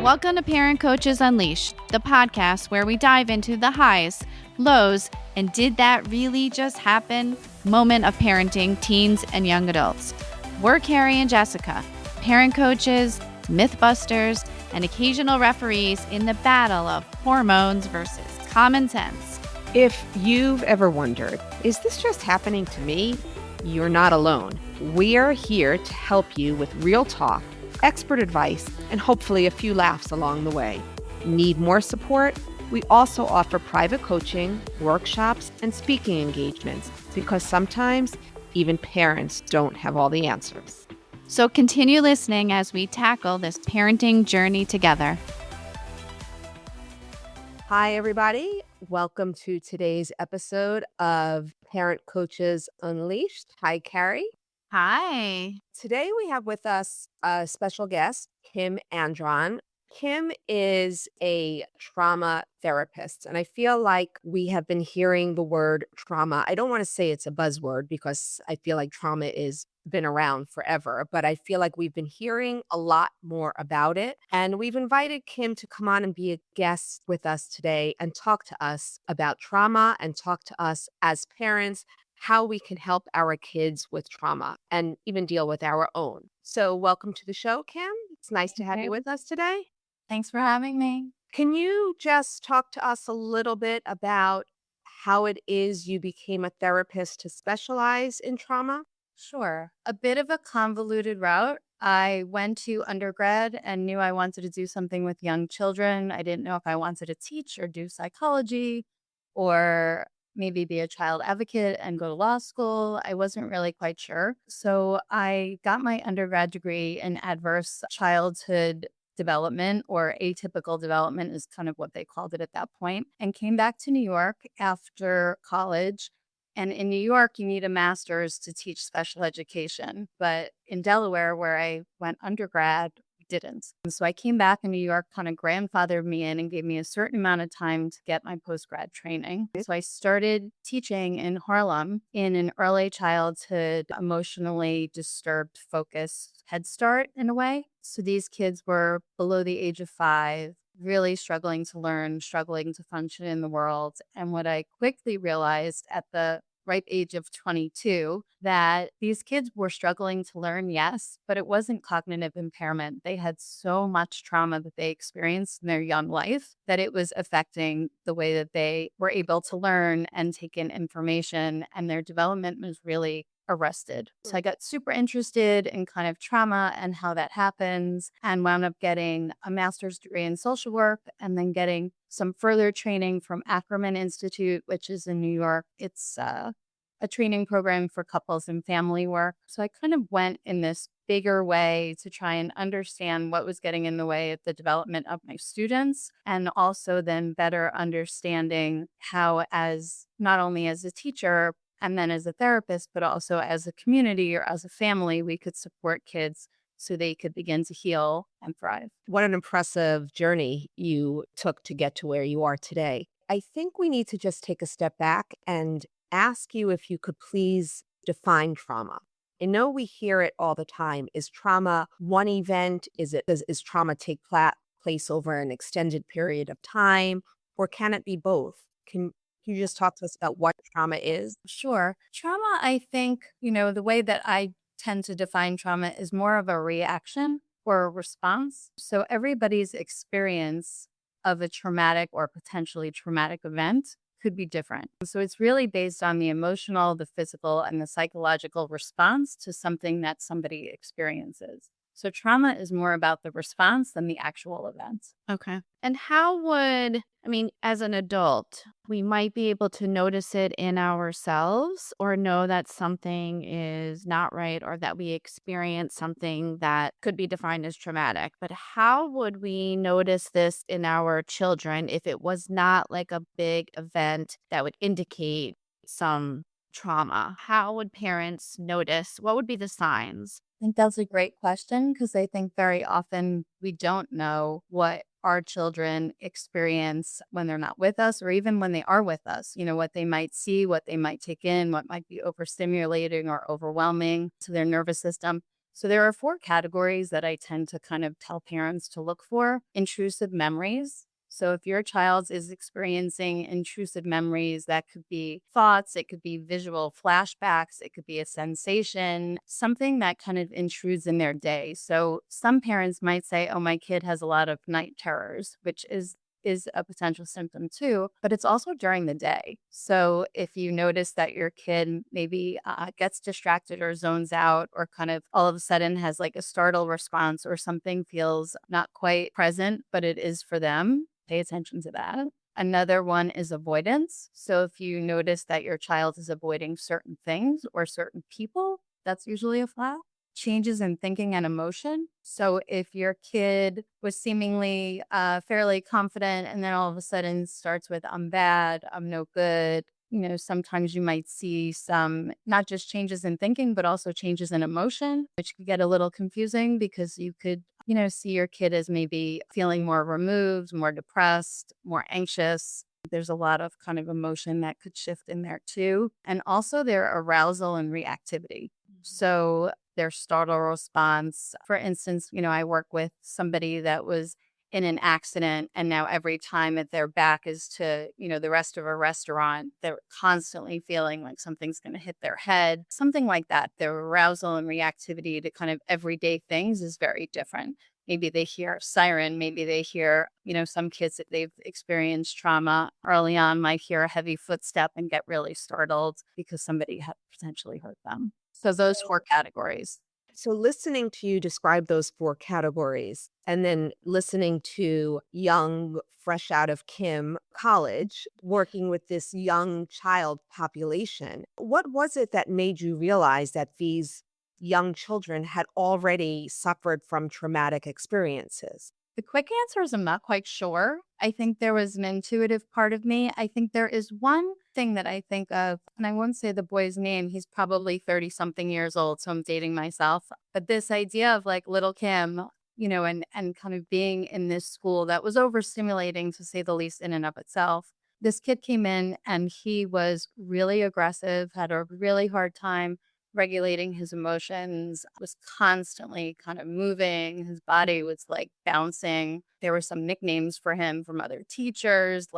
Welcome to Parent Coaches Unleashed, the podcast where we dive into the highs, lows, and did that really just happen moment of parenting teens and young adults. We're Carrie and Jessica, parent coaches, mythbusters, and occasional referees in the battle of hormones versus common sense. If you've ever wondered, is this just happening to me? You're not alone. We're here to help you with real talk, expert advice, and hopefully a few laughs along the way. Need more support? We also offer private coaching, workshops, and speaking engagements because sometimes even parents don't have all the answers. So continue listening as we tackle this parenting journey together. Hi, everybody. Welcome to today's episode of Parent Coaches Unleashed. Hi, Carrie. Hi. Today we have with us a special guest, Kim Andron. Kim is a trauma therapist, and I feel like we have been hearing the word trauma. I don't want to say it's a buzzword because I feel like trauma is been around forever, but I feel like we've been hearing a lot more about it. And we've invited Kim to come on and be a guest with us today and talk to us about trauma and talk to us as parents how we can help our kids with trauma and even deal with our own. So welcome to the show, Kim. It's nice to have you with us today. Thanks for having me. Can you just talk to us a little bit about how it is you became a therapist to specialize in trauma? Sure. A bit of a convoluted route. I went to undergrad and knew I wanted to do something with young children. I didn't know if I wanted to teach or do psychology or maybe be a child advocate and go to law school. I wasn't really quite sure. So I got my undergrad degree in adverse childhood development, or atypical development is kind of what they called it at that point, and came back to New York after college. And in New York, you need a master's to teach special education. But in Delaware, where I went undergrad, didn't. And so I came back in New York, kind of grandfathered me in and gave me a certain amount of time to get my postgrad training. So I started teaching in Harlem in an early childhood, emotionally disturbed focused Head Start in a way. So these kids were below the age of 5, really struggling to learn, struggling to function in the world. And what I quickly realized at the ripe age of 22, that these kids were struggling to learn, yes, but it wasn't cognitive impairment. They had so much trauma that they experienced in their young life that it was affecting the way that they were able to learn and take in information, and their development was really arrested. So I got super interested in kind of trauma and how that happens, and wound up getting a master's degree in social work and then getting some further training from Ackerman Institute, which is in New York. It's a training program for couples and family work. So I kind of went in this bigger way to try and understand what was getting in the way of the development of my students, and also then better understanding how, as not only as a teacher and then as a therapist, but also as a community or as a family, we could support kids so they could begin to heal and thrive. What an impressive journey you took to get to where you are today. I think we need to just take a step back and ask you if you could please define trauma. I know we hear it all the time. Is trauma one event? Is trauma take place over an extended period of time? Or can it be both? Can you just talk to us about what trauma is? Sure. Trauma, I think, the way that I tend to define trauma is more of a reaction or a response. So everybody's experience of a traumatic or potentially traumatic event could be different. So it's really based on the emotional, the physical, and the psychological response to something that somebody experiences. So trauma is more about the response than the actual event. Okay. And how would, as an adult, we might be able to notice it in ourselves or know that something is not right or that we experience something that could be defined as traumatic. But how would we notice this in our children if it was not like a big event that would indicate some trauma? How would parents notice? What would be the signs? I think that's a great question, because I think very often we don't know what our children experience when they're not with us, or even when they are with us, what they might see, what they might take in, what might be overstimulating or overwhelming to their nervous system. So there are four categories that I tend to kind of tell parents to look for. Intrusive memories. So if your child is experiencing intrusive memories, that could be thoughts, it could be visual flashbacks, it could be a sensation, something that kind of intrudes in their day. So some parents might say, "Oh, my kid has a lot of night terrors," which is a potential symptom too, but it's also during the day. So if you notice that your kid maybe gets distracted or zones out or kind of all of a sudden has like a startle response or something feels not quite present, but it is for them, pay attention to that. Another one is avoidance. So if you notice that your child is avoiding certain things or certain people, that's usually a flag. Changes in thinking and emotion. So if your kid was seemingly fairly confident and then all of a sudden starts with, "I'm bad, I'm no good," sometimes you might see some not just changes in thinking, but also changes in emotion, which could get a little confusing because you could, see your kid as maybe feeling more removed, more depressed, more anxious. There's a lot of kind of emotion that could shift in there too. And also their arousal and reactivity. So their startle response. For instance, I work with somebody that was in an accident and now every time that their back is to, the rest of a restaurant, they're constantly feeling like something's going to hit their head, something like that. Their arousal and reactivity to kind of everyday things is very different. Maybe they hear a siren, maybe they hear, some kids that they've experienced trauma early on might hear a heavy footstep and get really startled because somebody had potentially hurt them. So those four categories. So, listening to you describe those four categories and then listening to young, fresh out of college, working with this young child population, what was it that made you realize that these young children had already suffered from traumatic experiences? The quick answer is I'm not quite sure. I think there was an intuitive part of me. I think there is one thing that I think of, and I won't say the boy's name. He's probably 30 something years old, so I'm dating myself. But this idea of like little Kim, and kind of being in this school that was overstimulating to say the least in and of itself. This kid came in and he was really aggressive, had a really hard time regulating his emotions, was constantly kind of moving. His body was like bouncing. There were some nicknames for him from other teachers,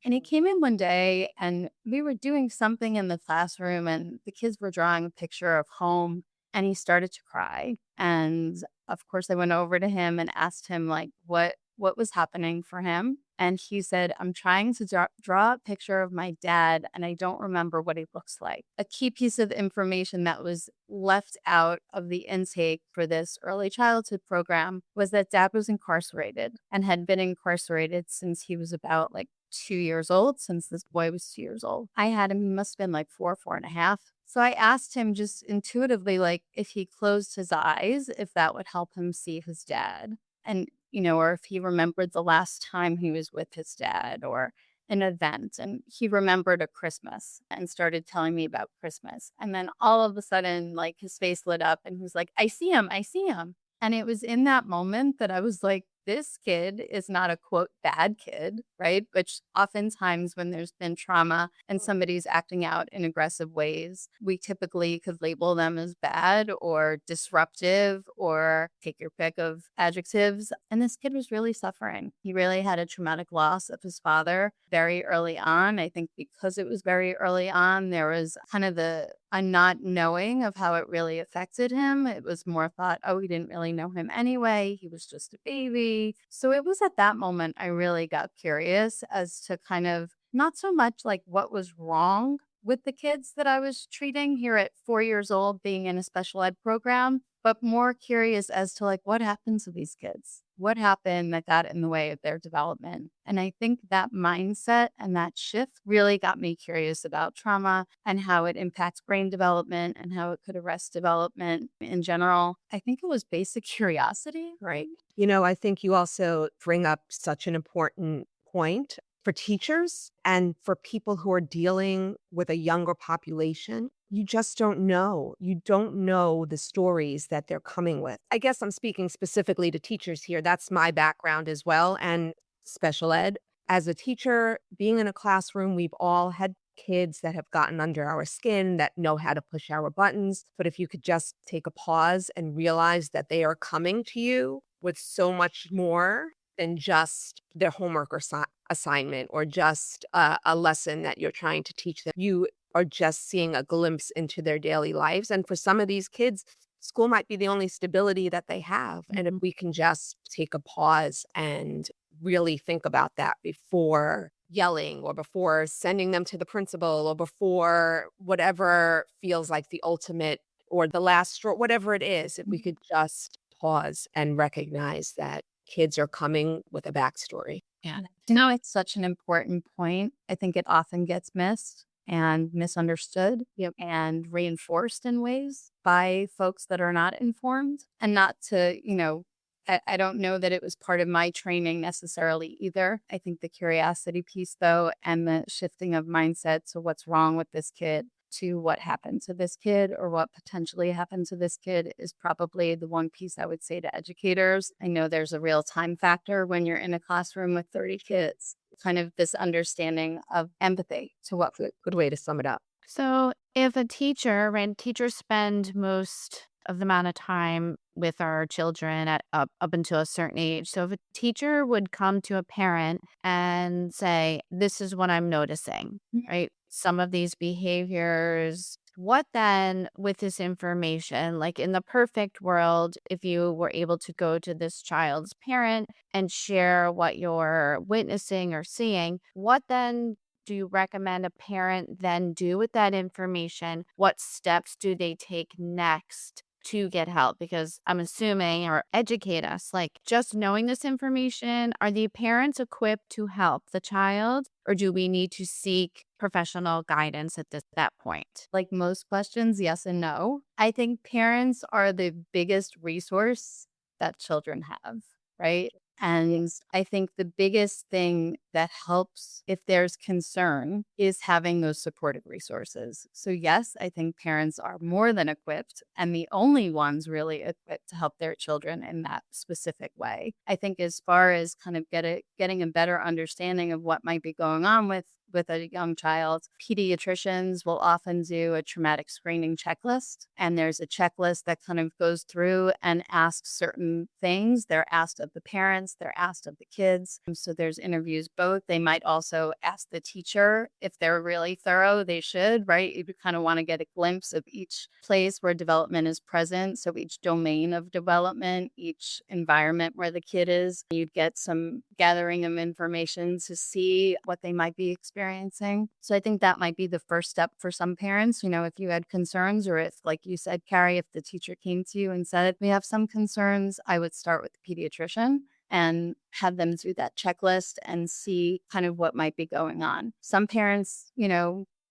and he came in one day and we were doing something in the classroom and the kids were drawing a picture of home and he started to cry. And of course I went over to him and asked him like what was happening for him. And he said, "I'm trying to draw a picture of my dad, and I don't remember what he looks like." A key piece of information that was left out of the intake for this early childhood program was that dad was incarcerated and had been incarcerated since he was about like 2 years old, since this boy was 2 years old. I had him, he must have been like 4 and a half. So I asked him just intuitively, like, if he closed his eyes, if that would help him see his dad. And or if he remembered the last time he was with his dad or an event. And he remembered a Christmas and started telling me about Christmas. And then all of a sudden, like his face lit up and he was like, "I see him. I see him." And it was in that moment that I was like, this kid is not a quote bad kid, right? Which oftentimes when there's been trauma and somebody's acting out in aggressive ways, we typically could label them as bad or disruptive or take your pick of adjectives. And this kid was really suffering. He really had a traumatic loss of his father very early on. I think because it was very early on, there was kind of a not knowing of how it really affected him. It was more thought, oh, we didn't really know him anyway. He was just a baby. So it was at that moment I really got curious as to kind of not so much like what was wrong with the kids that I was treating here at 4 years old, being in a special ed program, but more curious as to like what happened to these kids. What happened that got in the way of their development? And I think that mindset and that shift really got me curious about trauma and how it impacts brain development and how it could arrest development in general. I think it was basic curiosity. Right. I think you also bring up such an important point for teachers and for people who are dealing with a younger population. You just don't know. You don't know the stories that they're coming with. I guess I'm speaking specifically to teachers here. That's my background as well, and special ed. As a teacher, being in a classroom, we've all had kids that have gotten under our skin, that know how to push our buttons. But if you could just take a pause and realize that they are coming to you with so much more than just their homework or assignment, or just a lesson that you're trying to teach them. You are just seeing a glimpse into their daily lives. And for some of these kids, school might be the only stability that they have. And if we can just take a pause and really think about that before yelling, or before sending them to the principal, or before whatever feels like the ultimate or the last straw, whatever it is, if we could just pause and recognize that kids are coming with a backstory. Yeah. No, it's such an important point. I think it often gets missed and misunderstood. Yep. And reinforced in ways by folks that are not informed. And not to, I don't know that it was part of my training necessarily either. I think the curiosity piece, though, and the shifting of mindset to what's wrong with this kid to what happened to this kid or what potentially happened to this kid is probably the one piece I would say to educators. I know there's a real time factor when you're in a classroom with 30 kids, kind of this understanding of empathy to what. Good way to sum it up. So if a teacher, right, teachers spend most of the amount of time with our children at up until a certain age. So if a teacher would come to a parent and say, this is what I'm noticing, right? Some of these behaviors, what then with this information, like in the perfect world, if you were able to go to this child's parent and share what you're witnessing or seeing, what then do you recommend a parent then do with that information? What steps do they take next to get help? Because I'm assuming, or educate us, like just knowing this information, are the parents equipped to help the child, or do we need to seek professional guidance at that point? Like most questions, yes and no. I think parents are the biggest resource that children have, right? And I think the biggest thing that helps if there's concern is having those supportive resources. So, yes, I think parents are more than equipped and the only ones really equipped to help their children in that specific way. I think as far as kind of getting a better understanding of what might be going on with a young child, pediatricians will often do a traumatic screening checklist. And there's a checklist that kind of goes through and asks certain things. They're asked of the parents, they're asked of the kids. So there's interviews both. They might also ask the teacher if they're really thorough. They should, right? You kind of want to get a glimpse of each place where development is present. So each domain of development, each environment where the kid is, you'd get some gathering of information to see what they might be experiencing. So I think that might be the first step for some parents. If you had concerns, or if, like you said, Carrie, if the teacher came to you and said, we have some concerns, I would start with the pediatrician and have them do that checklist and see kind of what might be going on. Some parents,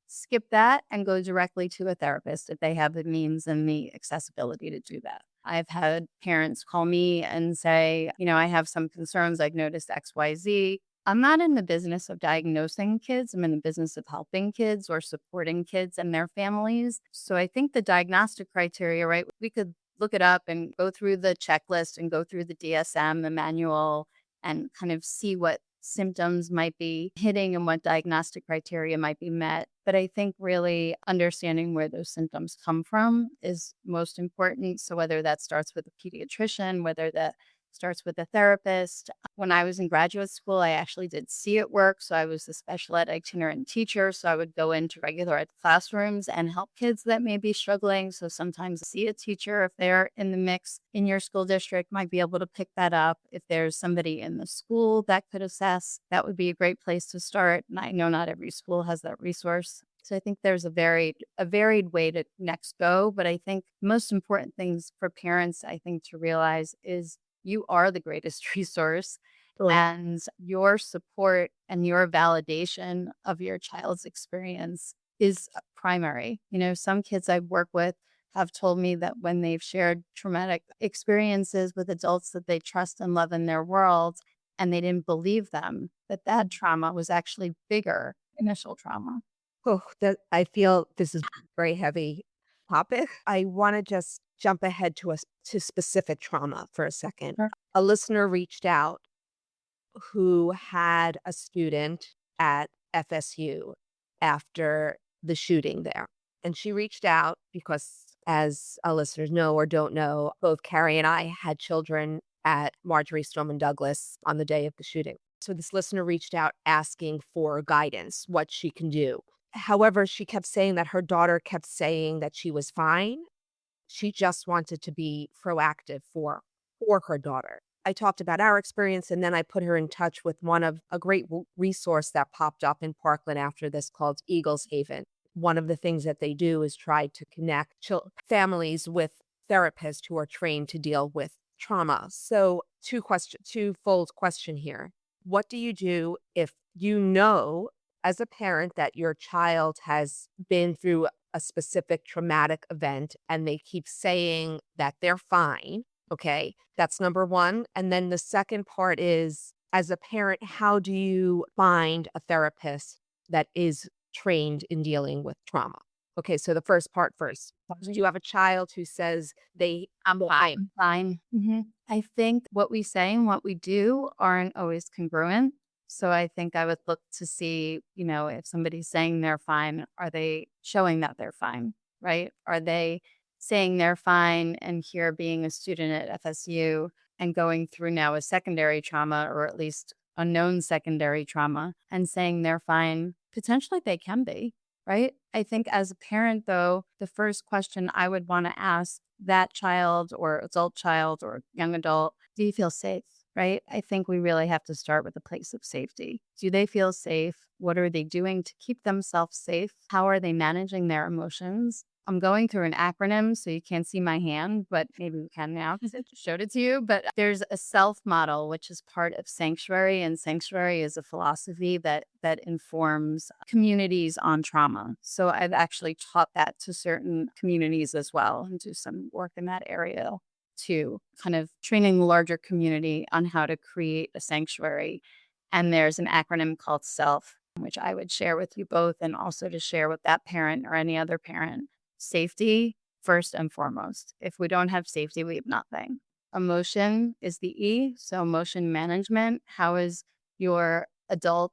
skip that and go directly to a therapist if they have the means and the accessibility to do that. I've had parents call me and say, I have some concerns. I've noticed XYZ. I'm not in the business of diagnosing kids. I'm in the business of helping kids or supporting kids and their families. So I think the diagnostic criteria, right? We could look it up and go through the checklist and go through the DSM, the manual, and kind of see what symptoms might be hitting and what diagnostic criteria might be met. But I think really understanding where those symptoms come from is most important. So whether that starts with a pediatrician, whether that starts with a therapist. When I was in graduate school, I actually did see it work. So I was a special ed itinerant teacher. So I would go into regular ed classrooms and help kids that may be struggling. So sometimes see a teacher, if they're in the mix in your school district, might be able to pick that up. If there's somebody in the school that could assess, that would be a great place to start. And I know not every school has that resource. So I think there's a varied way to next go. But I think most important things for parents, I think, to realize is you are the greatest resource, and your support and your validation of your child's experience is primary. Some kids I work with have told me that when they've shared traumatic experiences with adults that they trust and love in their world, and they didn't believe them, that trauma was actually bigger initial trauma. Oh, I feel this is a very heavy topic. I want to just jump ahead to specific trauma for a second. Sure. A listener reached out who had a student at FSU after the shooting there. And she reached out because, as our listeners know or don't know, both Carrie and I had children at Marjorie Stoneman Douglas on the day of the shooting. So this listener reached out asking for guidance, what she can do. However, she kept saying that her daughter kept saying that she was fine. She just wanted to be proactive for her daughter. I talked about our experience, and then I put her in touch with one of a great resource that popped up in Parkland after this called Eagles Haven. One of the things that they do is try to connect families with therapists who are trained to deal with trauma. So, twofold question here. What do you do if you know as a parent that your child has been through a specific traumatic event and they keep saying that they're fine? Okay, that's number one. And then the second part is, as a parent, how do you find a therapist that is trained in dealing with trauma? Okay, so the first part first. Do you have a child who says I'm fine? Fine. I think what we say and what we do aren't always congruent. So I think I would look to see, if somebody's saying they're fine, are they showing that they're fine, right? Are they saying they're fine and here being a student at FSU and going through now a secondary trauma or at least a known secondary trauma and saying they're fine? Potentially they can be, right? I think as a parent, though, the first question I would want to ask that child or adult child or young adult, do you feel safe? Right? I think we really have to start with a place of safety. Do they feel safe? What are they doing to keep themselves safe? How are they managing their emotions? I'm going through an acronym, so you can't see my hand, but maybe we can now because I just showed it to you. But there's a self model, which is part of Sanctuary, and Sanctuary is a philosophy that informs communities on trauma. So I've actually taught that to certain communities as well and do some work in that area to kind of training the larger community on how to create a sanctuary. And there's an acronym called SELF, which I would share with you both and also to share with that parent or any other parent. Safety, first and foremost. If we don't have safety, we have nothing. Emotion is the E. So emotion management. How is your young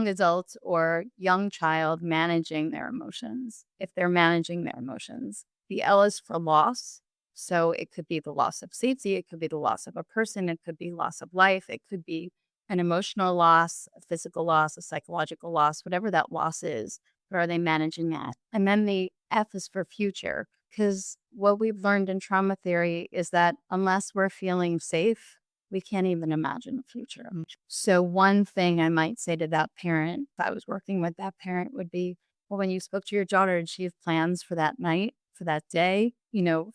adult or young child managing their emotions? If they're managing their emotions. The L is for loss. So it could be the loss of safety. It could be the loss of a person. It could be loss of life. It could be an emotional loss, a physical loss, a psychological loss, whatever that loss is. But are they managing that? And then the F is for future. Because what we've learned in trauma theory is that unless we're feeling safe, we can't even imagine the future. So one thing I might say to that parent, if I was working with that parent, would be, well, when you spoke to your daughter, did she have plans for that night, for that day,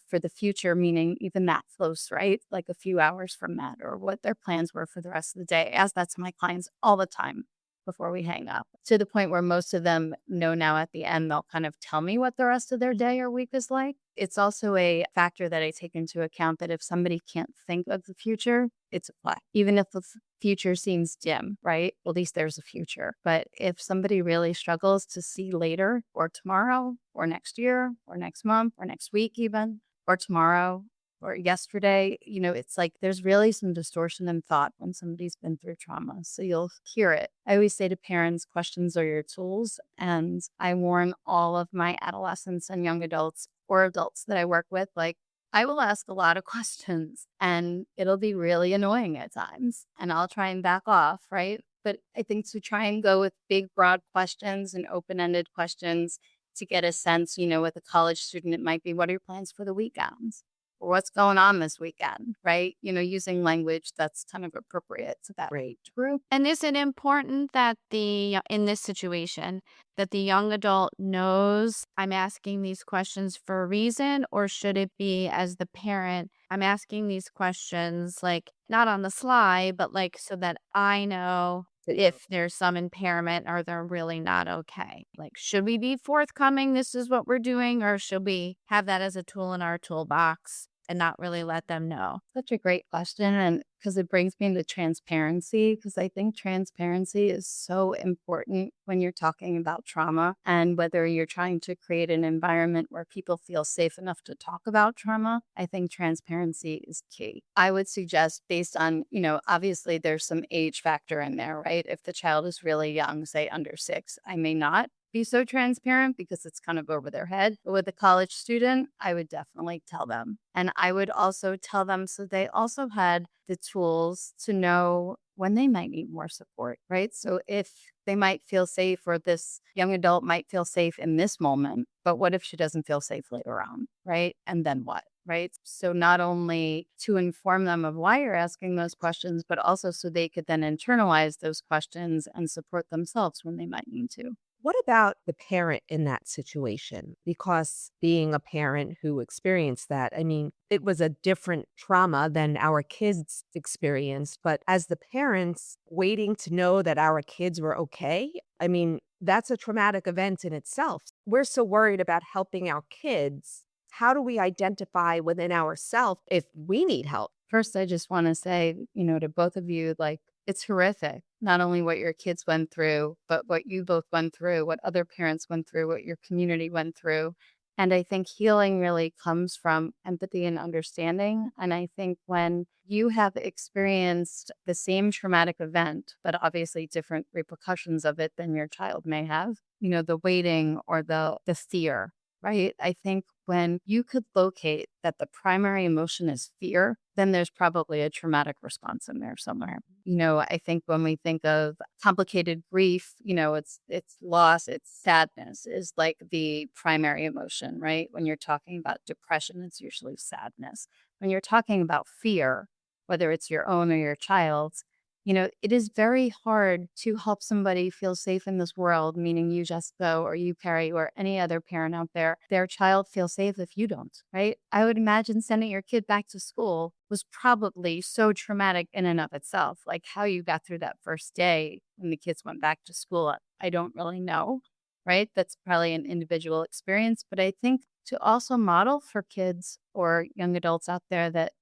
for the future, meaning even that close, right? Like a few hours from that, or what their plans were for the rest of the day. I ask that to my clients all the time before we hang up, to the point where most of them know now at the end, they'll kind of tell me what the rest of their day or week is like. It's also a factor that I take into account that if somebody can't think of the future, it's a play. Even if the future seems dim, right? At least there's a future. But if somebody really struggles to see later or tomorrow or next year or next month or next week even, or tomorrow or yesterday, it's like there's really some distortion in thought when somebody's been through trauma. So you'll hear it. I always say to parents, questions are your tools. And I warn all of my adolescents and young adults or adults that I work with, like, I will ask a lot of questions and it'll be really annoying at times. And I'll try and back off, right? But I think to try and go with big, broad questions and open-ended questions to get a sense, with a college student, it might be, what are your plans for the weekends? Or what's going on this weekend, right? Using language that's kind of appropriate to that group. And is it important that in this situation, that the young adult knows I'm asking these questions for a reason, or should it be as the parent, I'm asking these questions, like not on the sly, but like so that I know if there's some impairment or they're really not okay? Like, should we be forthcoming? This is what we're doing, or should we have that as a tool in our toolbox? and not really let them know? Such a great question. And because it brings me into transparency, because I think transparency is so important when you're talking about trauma and whether you're trying to create an environment where people feel safe enough to talk about trauma. I think transparency is key. I would suggest, based on, obviously there's some age factor in there, right? If the child is really young, say under 6, I may not be so transparent because it's kind of over their head. But with a college student, I would definitely tell them. And I would also tell them so they also had the tools to know when they might need more support, right? So if they might feel safe or this young adult might feel safe in this moment, but what if she doesn't feel safe later on, right? And then what? Right. So not only to inform them of why you're asking those questions, but also so they could then internalize those questions and support themselves when they might need to. What about the parent in that situation? Because being a parent who experienced that, I mean, it was a different trauma than our kids experienced. But as the parents waiting to know that our kids were okay, I mean, that's a traumatic event in itself. We're so worried about helping our kids. How do we identify within ourselves if we need help? First, I just want to say, to both of you, like, it's horrific. Not only what your kids went through, but what you both went through, what other parents went through, what your community went through. And I think healing really comes from empathy and understanding. And I think when you have experienced the same traumatic event, but obviously different repercussions of it than your child may have, the waiting or the fear, right? I think when you could locate that the primary emotion is fear, then there's probably a traumatic response in there somewhere. I think when we think of complicated grief, it's loss, it's sadness is like the primary emotion, right? When you're talking about depression, it's usually sadness. When you're talking about fear, whether it's your own or your child's, it is very hard to help somebody feel safe in this world, meaning you, Jessica, or you, Perry, or any other parent out there, their child feels safe if you don't, right? I would imagine sending your kid back to school was probably so traumatic in and of itself. Like how you got through that first day when the kids went back to school, I don't really know, right? That's probably an individual experience. But I think to also model for kids or young adults out there that,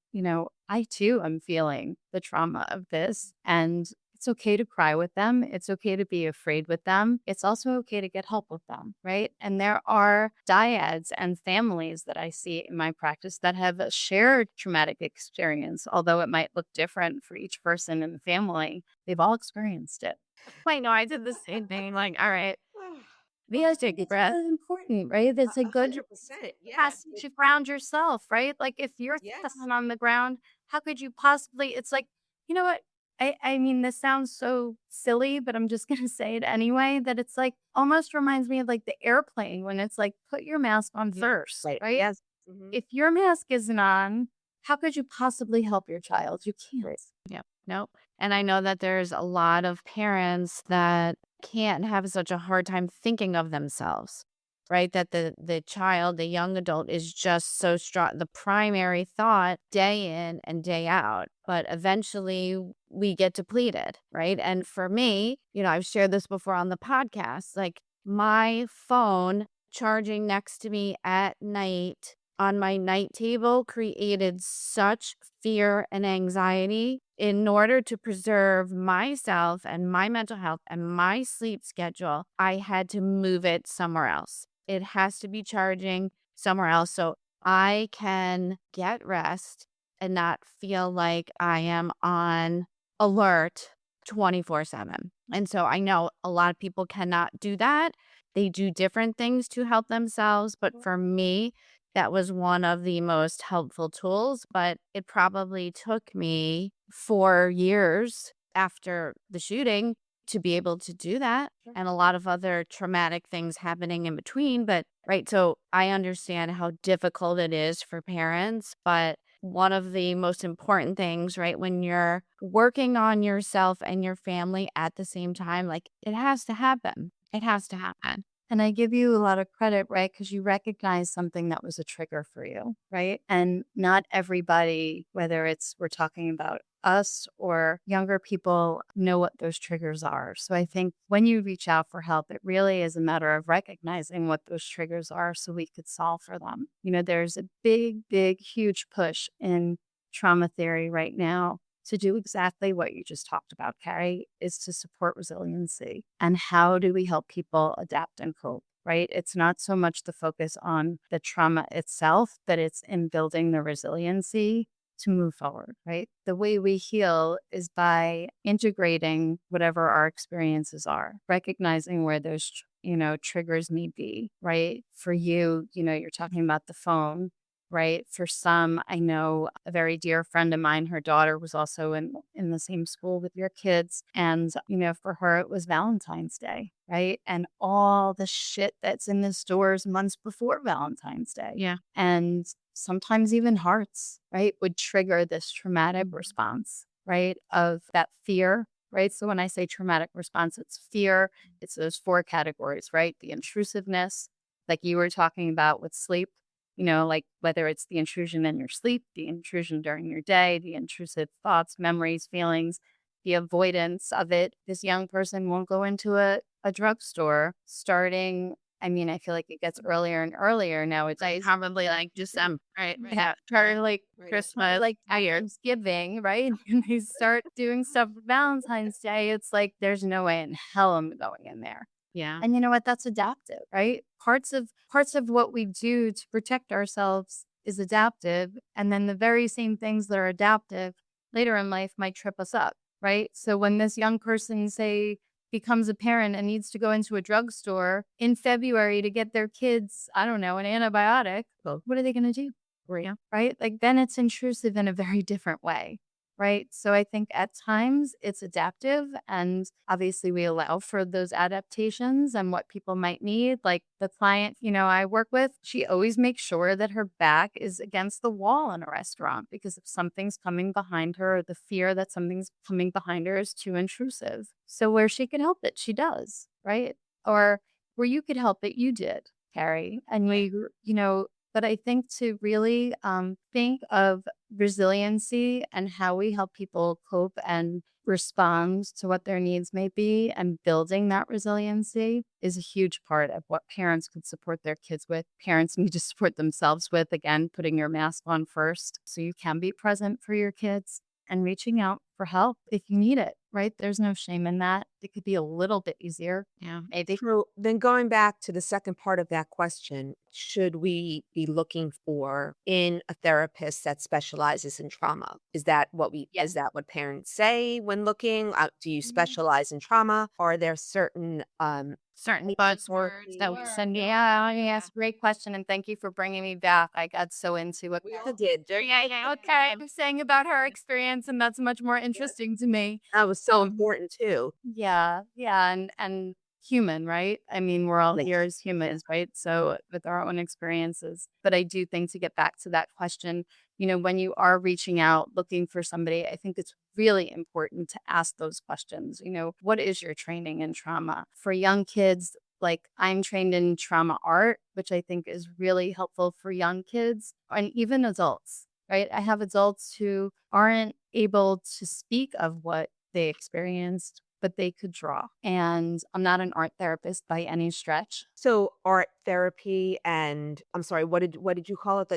I too am feeling the trauma of this. And it's okay to cry with them. It's okay to be afraid with them. It's also okay to get help with them, right? And there are dyads and families that I see in my practice that have a shared traumatic experience, although it might look different for each person in the family. They've all experienced it. Wait, no, I did the same thing. Like, all right, we Well, I gotta think take a it's breath. really important, right? It's a good 100%. Yes. capacity to ground yourself, right? Like if you're Yes. sitting on the ground, how could you possibly? It's like, you know what? I mean, this sounds so silly, but I'm just gonna say it anyway. That it's like almost reminds me of like the airplane when it's like put your mask on first, Right. right? Yes. Mhm. If your mask isn't on, how could you possibly help your child? You can't. Right. Yep. Nope. And I know that there's a lot of parents that can't have such a hard time thinking of themselves, right? That the child, the young adult is just so strong, the primary thought day in and day out. But eventually we get depleted, right? And for me, I've shared this before on the podcast, like my phone charging next to me at night on my night table created such fear and anxiety. In order to preserve myself and my mental health and my sleep schedule, I had to move it somewhere else. It has to be charging somewhere else so I can get rest and not feel like I am on alert 24/7. And so I know a lot of people cannot do that. They do different things to help themselves. But for me, that was one of the most helpful tools. But it probably took me 4 years after the shooting to be able to do that, and a lot of other traumatic things happening in between. But right, so I understand how difficult it is for parents, but one of the most important things, right, when you're working on yourself and your family at the same time, like it has to happen. It has to happen. And I give you a lot of credit, right? Because you recognize something that was a trigger for you, right? And not everybody, whether it's we're talking about us or younger people, know what those triggers are. So I think when you reach out for help, it really is a matter of recognizing what those triggers are so we could solve for them. There's a big, huge push in trauma theory right now to do exactly what you just talked about, Carrie, is to support resiliency. And how do we help people adapt and cope, right? It's not so much the focus on the trauma itself, but it's in building the resiliency to move forward, right? The way we heal is by integrating whatever our experiences are, recognizing where those, triggers may be, right? For you, you're talking about the phone, right? For some, I know a very dear friend of mine, her daughter was also in the same school with your kids. And, for her, it was Valentine's Day, right? And all the shit that's in the stores months before Valentine's Day. Yeah. And sometimes even hearts, right, would trigger this traumatic response, right? Of that fear, right? So when I say traumatic response, it's fear. It's those four categories, right? The intrusiveness, like you were talking about with sleep, like whether it's the intrusion in your sleep, the intrusion during your day, the intrusive thoughts, memories, feelings, the avoidance of it. This young person won't go into a drugstore starting. I mean, I feel like it gets earlier and earlier nowadays. Probably like December, right? Yeah, or like Christmas, like New Year's. Thanksgiving, right? And they start doing stuff for Valentine's Day. It's like there's no way in hell I'm going in there. Yeah. And you know what? That's adaptive, right? Parts of what we do to protect ourselves is adaptive. And then the very same things that are adaptive later in life might trip us up, right? So when this young person, say, becomes a parent and needs to go into a drugstore in February to get their kids, I don't know, an antibiotic, Well, what are they going to do? Yeah. Right? Like then it's intrusive in a very different way. Right. So I think at times it's adaptive and obviously we allow for those adaptations and what people might need. Like the client, I work with, she always makes sure that her back is against the wall in a restaurant because if something's coming behind her, or the fear that something's coming behind her is too intrusive. So where she can help it, she does. Right. Or where you could help it, you did, Carrie. And but I think to really think of resiliency and how we help people cope and respond to what their needs may be and building that resiliency is a huge part of what parents could support their kids with. Parents need to support themselves with, again, putting your mask on first so you can be present for your kids and reaching out for help if you need it, right? There's no shame in that. It could be a little bit easier. Yeah. Maybe. so then going back to the second part of that question, should we be looking for in a therapist that specializes in trauma? Is that what parents say when looking? Do you specialize in trauma? Are there certain Certain places buzzwords that we send you. Yeah, yes, great question. And thank you for bringing me back. I got so into it. we all did. Yeah, okay. I'm saying about her experience, and that's much more interesting to me. That was so important too. Yeah, and human, right? I mean, we're all Yes. here as humans, right? So with our own experiences. But I do think to get back to that question, when you are reaching out looking for somebody, I think it's really important to ask those questions. What is your training in trauma? For young kids, like I'm trained in trauma art, which I think is really helpful for young kids and even adults, right? I have adults who aren't able to speak of what they experienced, but they could draw. And I'm not an art therapist by any stretch. So art therapy and I'm sorry, what did you call it?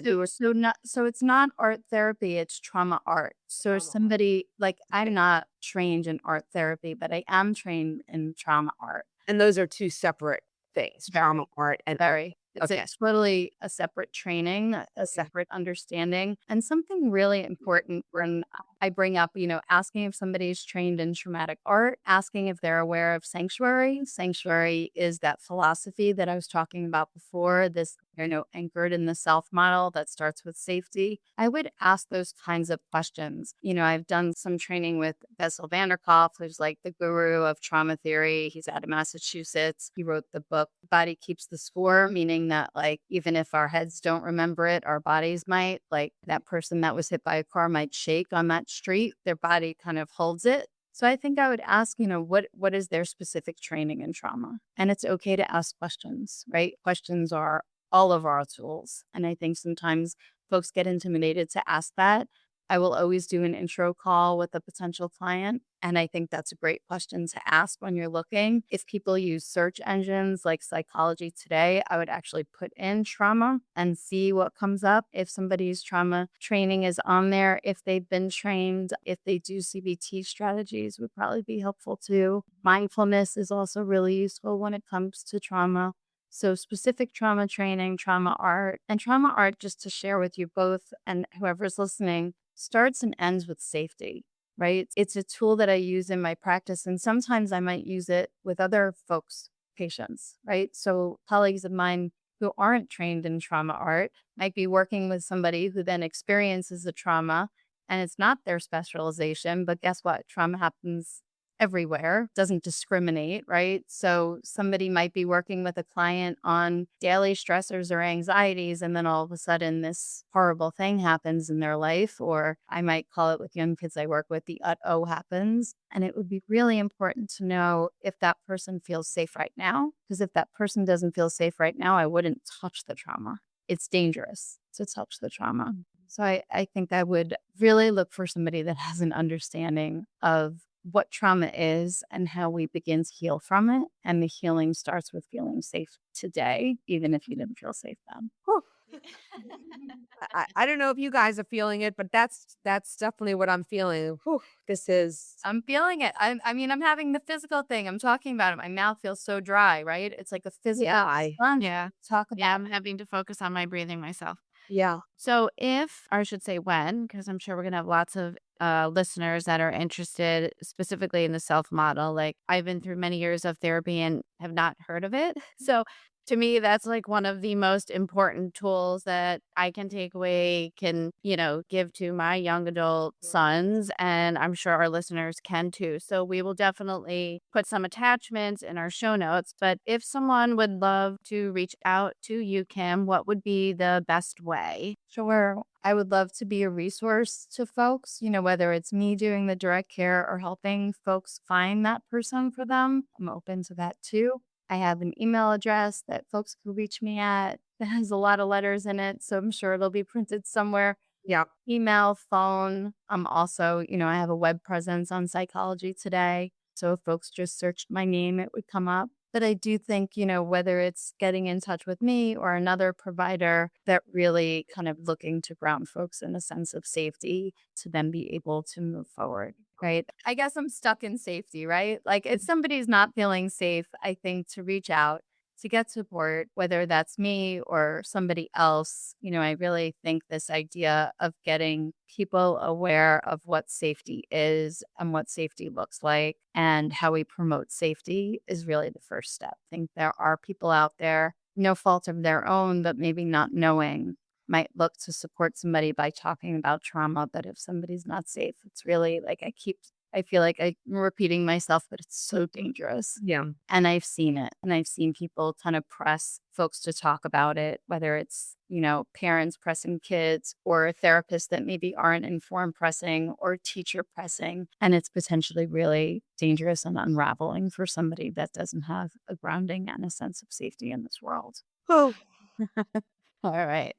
So it's not art therapy, it's trauma art. So Trauma art. somebody like I'm not trained in art therapy, but I am trained in trauma art. And those are two separate things, trauma Very, art and very. It's okay. totally a separate training, a separate understanding, and something really important when I bring up, asking if somebody's trained in traumatic art, asking if they're aware of sanctuary. Sanctuary is that philosophy that I was talking about before, this, anchored in the self model that starts with safety. I would ask those kinds of questions. I've done some training with Bessel van der Kolk, who's like the guru of trauma theory. He's out of Massachusetts. He wrote the book, Body Keeps the Score, meaning that like, even if our heads don't remember it, our bodies might. Like that person that was hit by a car might shake on that street. Their body kind of holds it. So I think I would ask, what is their specific training in trauma? And it's okay to ask questions, right? Questions are all of our tools. And I think sometimes folks get intimidated to ask that. I will always do an intro call with a potential client. And I think that's a great question to ask when you're looking. If people use search engines like Psychology Today, I would actually put in trauma and see what comes up. If somebody's trauma training is on there, if they've been trained, if they do CBT strategies would probably be helpful too. Mindfulness is also really useful when it comes to trauma. So, specific trauma training, trauma art, and trauma art, just to share with you both and whoever's listening, starts and ends with safety, right? It's a tool that I use in my practice, and sometimes I might use it with other folks' patients, right? So, colleagues of mine who aren't trained in trauma art might be working with somebody who then experiences the trauma and it's not their specialization, but guess what? Trauma happens everywhere, doesn't discriminate, right? So somebody might be working with a client on daily stressors or anxieties, and then all of a sudden this horrible thing happens in their life, or I might call it with young kids I work with, the uh-oh happens. And it would be really important to know if that person feels safe right now, because if that person doesn't feel safe right now, I wouldn't touch the trauma. It's dangerous to touch the trauma. So I think I would really look for somebody that has an understanding of what trauma is and how we begin to heal from it. And the healing starts with feeling safe today, even if you didn't feel safe then. Whew. I don't know if you guys are feeling it, but that's definitely what I'm feeling. Whew, this is I'm feeling it. I mean, I'm having the physical thing. I'm talking about it. My mouth feels so dry, right? It's like a physical yeah, sponge. Yeah. Talk Yeah, about I'm having to focus on my breathing myself. yeah. So if, or I should say when, because I'm sure we're going to have lots of listeners that are interested specifically in the self model. Like I've been through many years of therapy and have not heard of it. So to me, that's like one of the most important tools that I can take away, can, give to my young adult sons. And I'm sure our listeners can too. So we will definitely put some attachments in our show notes. But if someone would love to reach out to you, Kim, what would be the best way? Sure. I would love to be a resource to folks, whether it's me doing the direct care or helping folks find that person for them. I'm open to that too. I have an email address that folks can reach me at that has a lot of letters in it. So I'm sure it'll be printed somewhere. Yeah. Email, phone. I'm also, I have a web presence on Psychology Today. So if folks just searched my name, it would come up. But I do think, whether it's getting in touch with me or another provider, that really kind of looking to ground folks in a sense of safety to then be able to move forward. Right. I guess I'm stuck in safety, right? Like if somebody's not feeling safe, I think to reach out to get support, whether that's me or somebody else. I really think this idea of getting people aware of what safety is and what safety looks like and how we promote safety is really the first step. I think there are people out there, no fault of their own, but maybe not knowing might look to support somebody by talking about trauma. But if somebody's not safe, it's really like I feel like I'm repeating myself, but it's so dangerous. Yeah. And I've seen it. And I've seen people kind of press folks to talk about it, whether it's, parents pressing kids or a therapist that maybe aren't informed pressing or teacher pressing. And it's potentially really dangerous and unraveling for somebody that doesn't have a grounding and a sense of safety in this world. Oh, All right.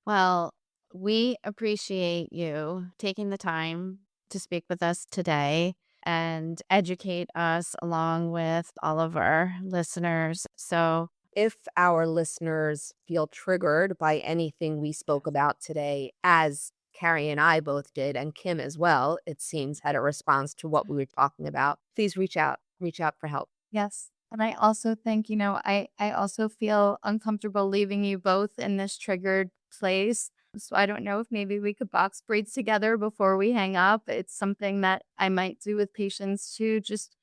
Well, we appreciate you taking the time to speak with us today and educate us along with all of our listeners. So, if our listeners feel triggered by anything we spoke about today, as Carrie and I both did, and Kim as well, it seems had a response to what we were talking about, please reach out. Reach out for help. Yes. And I also think, I also feel uncomfortable leaving you both in this triggered place. So I don't know if maybe we could box braids together before we hang up. It's something that I might do with patients too, just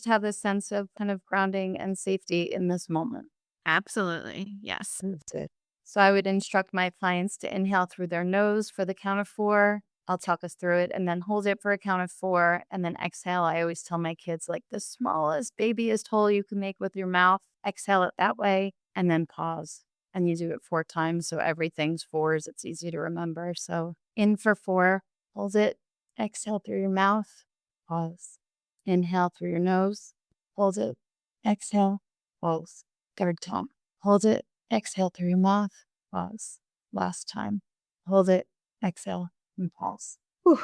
have a sense of kind of grounding and safety in this moment. absolutely. Yes. That's it. So I would instruct my clients to inhale through their nose for the count of 4. I'll talk us through it and then hold it for a count of 4 and then exhale. I always tell my kids like the smallest babyest hole you can make with your mouth. Exhale it that way and then pause. And you do it 4 times. So everything's 4s. It's easy to remember. So in for 4, hold it, exhale through your mouth, pause. Inhale through your nose. Hold it. Exhale. Pause. Third time. Hold it. Exhale through your mouth. Pause. Last time. Hold it. Exhale and pause. Whew.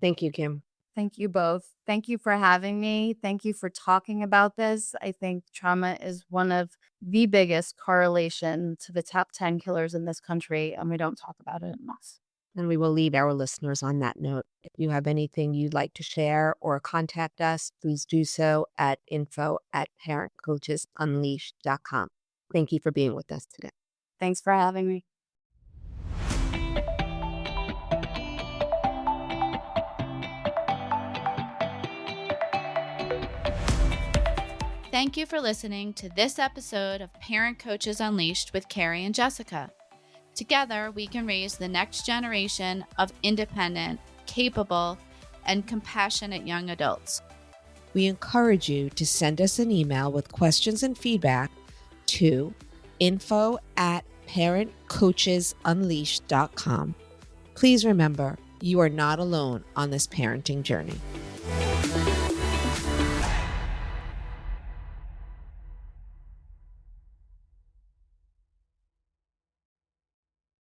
Thank you, Kim. Thank you both. Thank you for having me. Thank you for talking about this. I think trauma is one of the biggest correlation to the top 10 killers in this country, and we don't talk about it enough. And we will leave our listeners on that note. If you have anything you'd like to share or contact us, please do so at info@parentcoachesunleashed.com. Thank you for being with us today. Thanks for having me. Thank you for listening to this episode of Parent Coaches Unleashed with Carrie and Jessica. Together, we can raise the next generation of independent, capable, and compassionate young adults. We encourage you to send us an email with questions and feedback to info@parentcoachesunleashed.com. Please remember, you are not alone on this parenting journey.